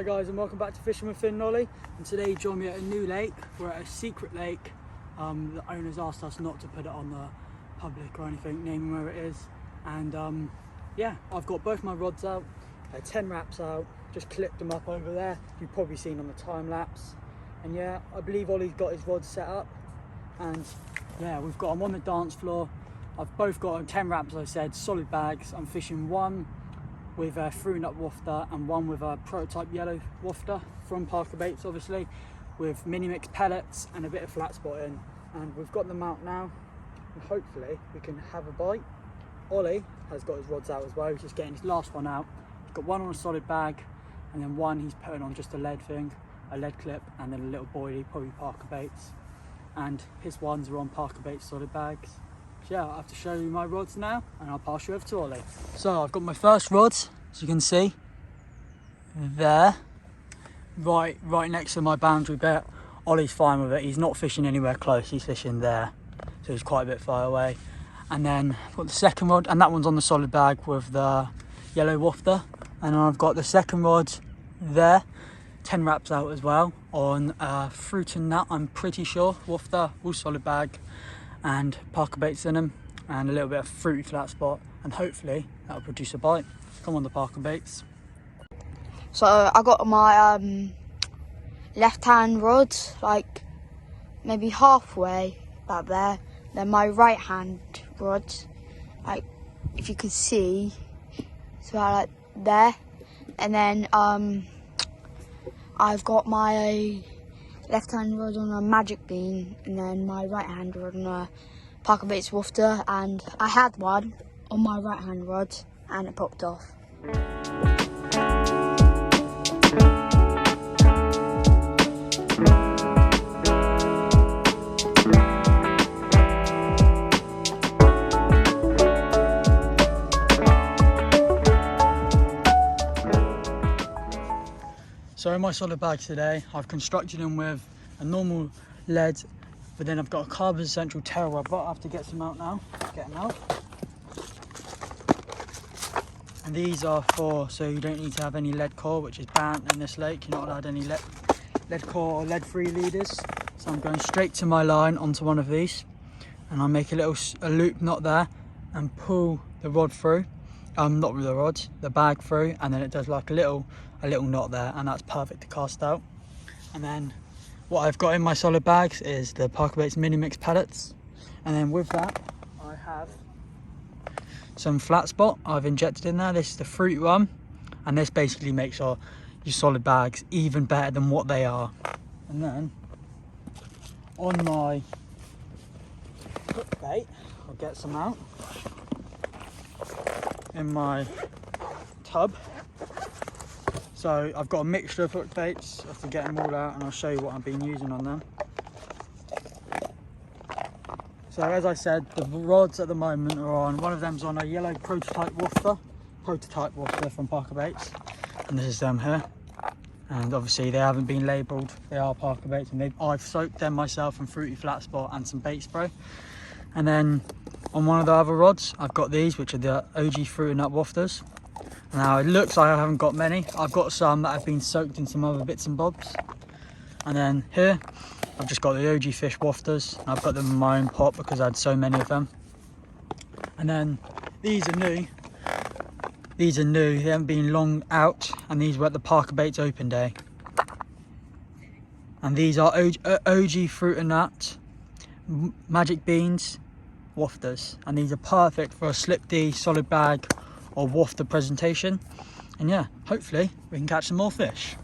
guys, and welcome back to Fishing with Finn and Ollie. And today join me at a new lake. We're at a secret lake. The owners asked us not to put it on the public or anything, naming where it is. And yeah, I've got both my rods out, 10 wraps out, just clipped them up over there. You've probably seen on the time lapse. And yeah, I believe Ollie's got his rods set up. And yeah, we've got them on the dance floor. I've both got 10 wraps, as I said, solid bags. I'm fishing one with a fruit nut wafter and one with a prototype yellow wafter from Parker Baits, obviously, with mini mix pellets and a bit of flat spot in. And we've got them out now, and hopefully we can have a bite. Ollie has got his rods out as well. He's just getting his last one out. He's got one on a solid bag, and then one he's putting on just a lead thing, a lead clip, and then a little boilie, probably Parker Baits. And his ones are on Parker Baits solid bags. So yeah, I'll have to show you my rods now, and I'll pass you over to Ollie. So I've got my first rods, as you can see, there, right next to my boundary bit. Ollie's fine with it. He's not fishing anywhere close. He's fishing there, so he's quite a bit far away. And then I've got the second rod, and that one's on the solid bag with the yellow wafter. And then I've got the second rod there, 10 wraps out as well on fruit and nut, I'm pretty sure, wafter, all solid bag, and Parker Baits in them, and a little bit of fruity flat spot, and hopefully that'll produce a bite. Come on, the Parker Baits. So I got my left hand rod like maybe halfway back there, then my right hand rod, like if you can see, it's about like there, and then I've got my left hand rod on a magic bean, and then my right hand rod on a Parker Baits wafter. And I had one on my right hand rod and it popped off. So in my solid bags today, I've constructed them with a normal lead, but then I've got a Carpers Essential tail rod, but I have to get some out now. Get them out. And these are for, so you don't need to have any lead core, which is banned in this lake. You're not allowed any lead core or lead-free leaders. So I'm going straight to my line onto one of these, and I'll make a loop knot there and pull the rod through. Not with the rod, the bag through, and then it does like a little knot there, and that's perfect to cast out. And then what I've got in my solid bags is the Parker Baits mini mix pellets, and then with that I have some flat spot I've injected in there. This is the fruit one, and this basically makes your solid bags even better than what they are. And then on my hook bait, I'll get some out in my tub. So I've got a mixture of hook baits. I have to get them all out, and I'll show you what I've been using on them. So as I said, the rods at the moment are on, one of them's on a yellow prototype wafter from Parker Baits, and this is them here. And obviously they haven't been labelled, they are Parker Baits, and I've soaked them myself in fruity flat spot and some bait spray. And then on one of the other rods, I've got these, which are the OG fruit and nut wafters. Now it looks like I haven't got many. I've got some that have been soaked in some other bits and bobs. And then here, I've just got the OG fish wafters. And I've got them in my own pot because I had so many of them. And then these are new. These are new, they haven't been long out. And these were at the Parker Baits open day. And these are OG fruit and nut magic beans wafters, and these are perfect for a slip D, solid bag or wafter presentation. And yeah, hopefully we can catch some more fish.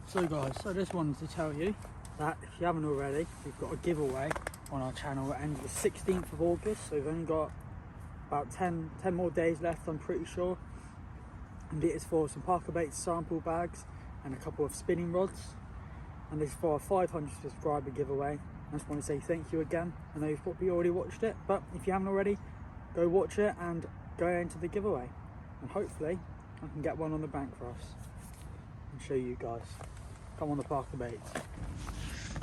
So guys, I just wanted to tell you that if you haven't already, we've got a giveaway on our channel. It ends the 16th of August, so we've only got about 10 more days left, I'm pretty sure. And it is for some Parker Baits sample bags and a couple of spinning rods, and this is for a 500 subscriber giveaway. I just want to say thank you again. I know you've probably already watched it, but if you haven't already, go watch it and go into the giveaway. And hopefully I can get one on the bank for us and show you guys. Come on, the Parker Baits.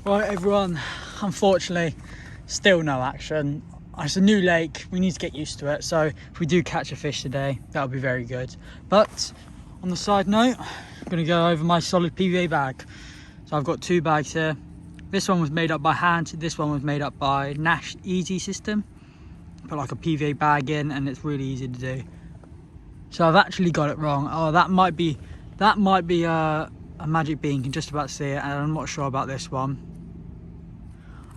Right everyone, unfortunately, still no action. It's a new lake, we need to get used to it. So if we do catch a fish today, that'll be very good. But on the side note, I'm going to go over my solid PVA bag. So I've got 2 bags here. This one was made up by hand, this one was made up by Nash Easy System. Put like a PVA bag in and it's really easy to do. So I've actually got it wrong. Oh, that might be a magic bean, you can just about see it, and I'm not sure about this one.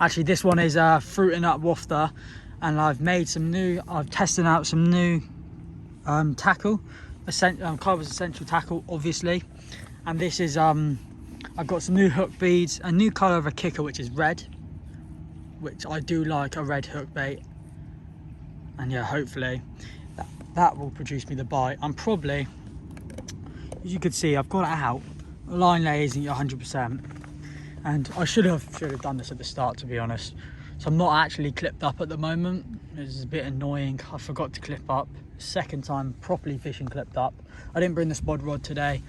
Actually, this one is a fruit and nut wafter, and I've tested out some new tackle, Carpers Essential tackle, obviously. And this is I've got some new hook beads, a new colour of a kicker which is red, which I do like, a red hook bait. And yeah, hopefully that will produce me the bite. I'm probably, as you can see, I've got it out. The line lay isn't 100%, and I should have done this at the start, to be honest. So I'm not actually clipped up at the moment. It's a bit annoying. I forgot to clip up. Second time properly fishing clipped up. I didn't bring the spod rod today.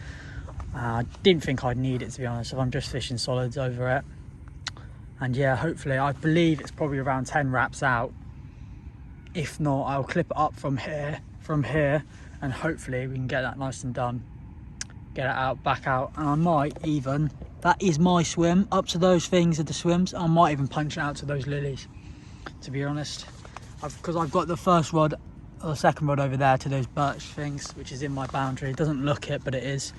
I didn't think I'd need it, to be honest, if I'm just fishing solids over it. And yeah, hopefully, I believe it's probably around 10 wraps out. If not, I'll clip it up from here, and hopefully we can get that nice and done. Get it out, back out, and I might even, that is my swim, up to those things are the swims, I might even punch it out to those lilies, to be honest. Because I've got the first rod, or the second rod over there to those birch things, which is in my boundary. It doesn't look it, but it is.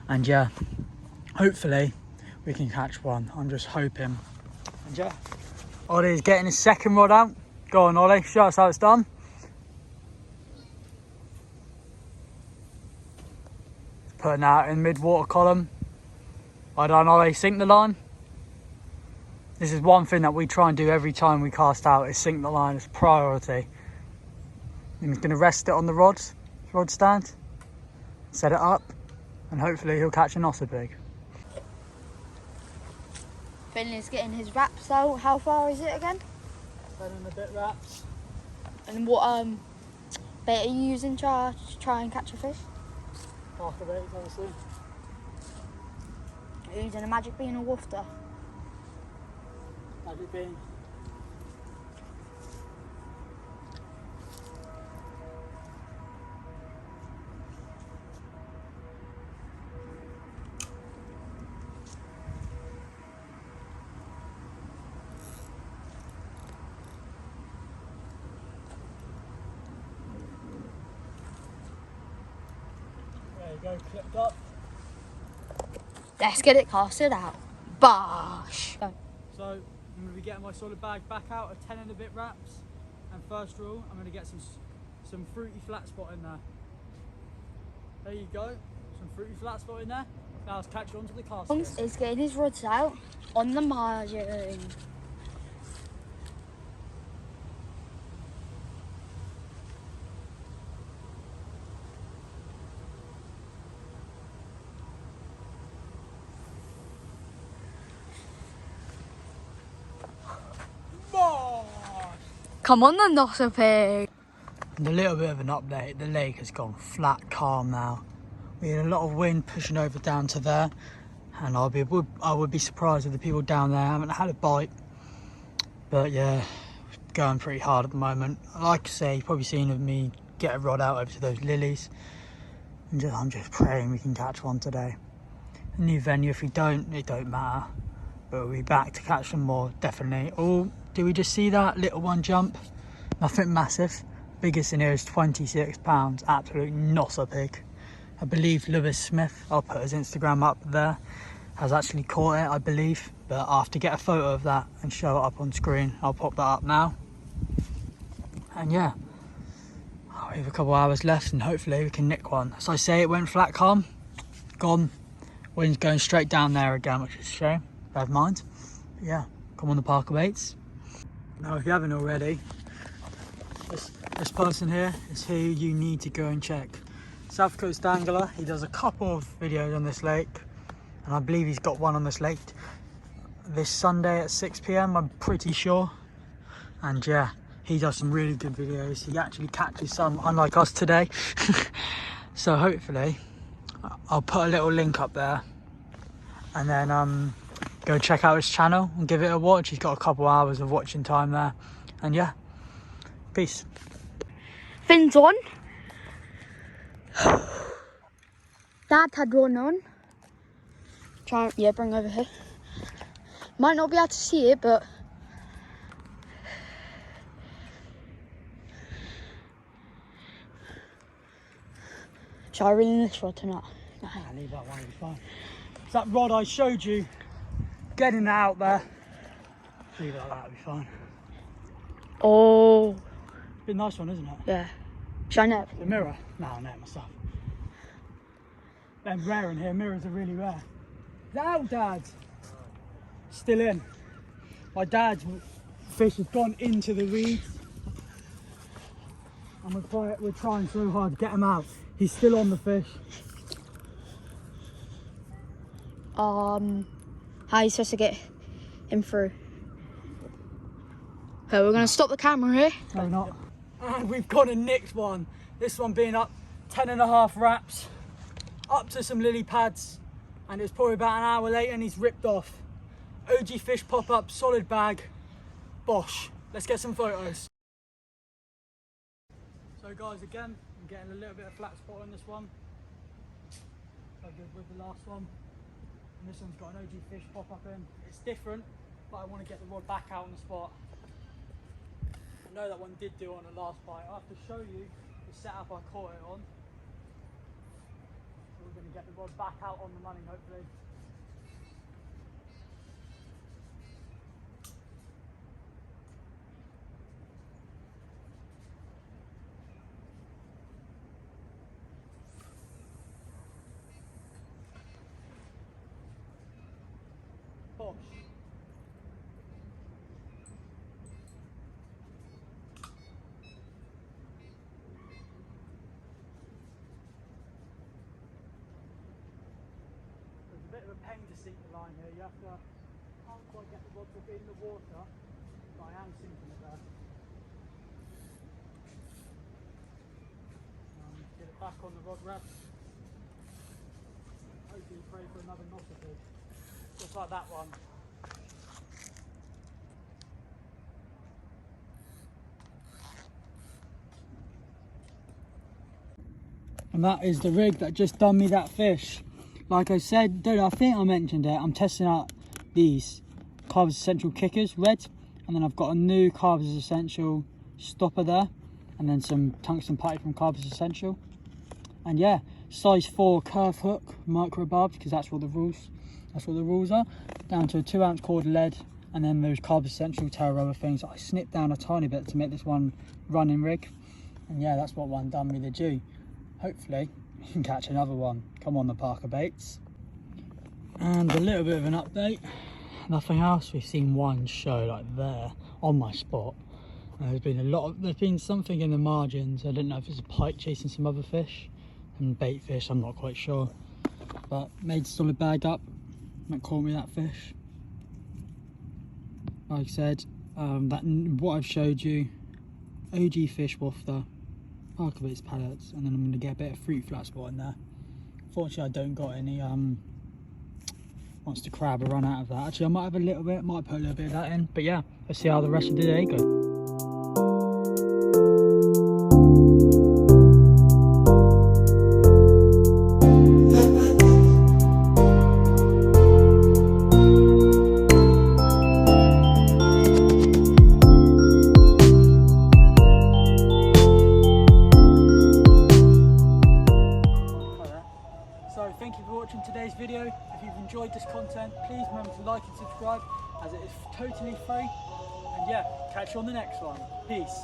And yeah, hopefully we can catch one. I'm just hoping. And yeah, Ollie's getting his second rod out. Go on, Ollie, show us how it's done. Putting out in mid-water column. Well done, Ollie, sink the line. This is one thing that we try and do every time we cast out, is sink the line as priority. And he's going to rest it on the rod stand, set it up, and hopefully he'll catch a nossa pig. Finley's getting his wraps out. How far is it again? 10 and a bit wraps. And what bait are you using to try and catch a fish? Parker baits, obviously. Are you using a magic bean or wafter? Magic bean. There you go, clipped up. Let's get it casted out. Bosh! Go. So I'm going to be getting my solid bag back out of 10 and a bit wraps, and first rule, I'm going to get some fruity flat spot in there. There you go, some fruity flat spot in there. Now let's catch on to the cast. He's getting his rods out on the margin. Come on the nossa pig. And a little bit of an update, the lake has gone flat calm now. We had a lot of wind pushing over down to there, and I would be surprised if the people down there haven't had a bite. But yeah, going pretty hard at the moment. Like I say, you've probably seen me get a rod out over to those lilies. And I'm just praying we can catch one today. A new venue, if we don't, it don't matter. But we'll be back to catch some more, definitely. Oh, do we just see that little one jump? Nothing massive. Biggest in here is 26 pounds, absolute nossa pig. I believe Lewis Smith, I'll put his Instagram up there, has actually caught it, I believe. But I have to get a photo of that and show it up on screen. I'll pop that up now. And yeah, we have a couple hours left and hopefully we can nick one. As I say, it went flat calm, gone. Wind's going straight down there again, which is a shame. Bad mind. But yeah, come on the Parker baits. Now, if you haven't already, this person here is who you need to go and check. South Coast Angler. He does a couple of videos on this lake, and I believe he's got one on this lake this Sunday at 6 PM, I'm pretty sure. And yeah, he does some really good videos. He actually catches some, unlike us today. So hopefully I'll put a little link up there, and then go check out his channel and give it a watch. He's got a couple hours of watching time there. And yeah, peace. Fins on. Dad had one on. Try, yeah, bring over here. Might not be able to see it, but shall I reel in this rod tonight? No. Nah, leave that one, it'll be fine. It's that rod I showed you, getting that out there. Leave it like that, it'll be fine. Oh, Be a nice one, isn't it? yeah. Shall I net? The mirror? No, I'll net myself. They're rare in here, mirrors are really rare. Is that out, Dad? Still in. My dad's fish has gone into the reeds. And we're trying so hard to get him out. He's still on the fish. How are you supposed to get him through? Okay, we're gonna stop the camera here. No, we're not. And we've got a nicked one. This one being up 10.5 wraps, up to some lily pads, and it's probably about an hour later and he's ripped off. OG fish pop up, solid bag, bosh. Let's get some photos. So guys, again, I'm getting a little bit of flat spot on this one. So good with the last one. And this one's got an OG fish pop up in. It's different, but I want to get the rod back out on the spot. I know that one did do on the last bite. I have to show you the setup I caught it on. So we're going to get the rod back out on the money, hopefully. Bosh. It's a bit of a pain to sink the line here. You have to, can't quite get the rod to be in the water, but I am sinking it there. Get it back on the rod wrap. Hopefully pray for another nossa fish, just like that one. And that is the rig that just done me that fish. Like I said, dude, I think I mentioned it, I'm testing out these Carpers Essential kickers, red, and then I've got a new Carpers Essential stopper there, and then some tungsten putty from Carpers Essential. And yeah, size 4 curve hook, micro barbs, because that's what the rules are. Down to a 2 ounce cord lead, and then those Carpers Essential Terra rubber things. I snipped down a tiny bit to make this one running rig. And yeah, that's what one done me the due. Hopefully you can catch another one. Come on, the Parker baits. And a little bit of an update. Nothing else. We've seen one show like there on my spot. There's been something in the margins. I don't know if it's a pike chasing some other fish and bait fish, I'm not quite sure. But made solid bag up. That caught me that fish. Like I said, what I've showed you, OG fish wafter, Parker baits pellets, and then I'm going to get a bit of fruit flat spot in there. Fortunately, I don't got any monster crab. I run out of that. Actually, I might have a little bit, might put a little bit of that in. But yeah, let's see how the rest of the day goes. So thank you for watching today's video. If you've enjoyed this content, please remember to like and subscribe, as it is totally free. And yeah, catch you on the next one. Peace.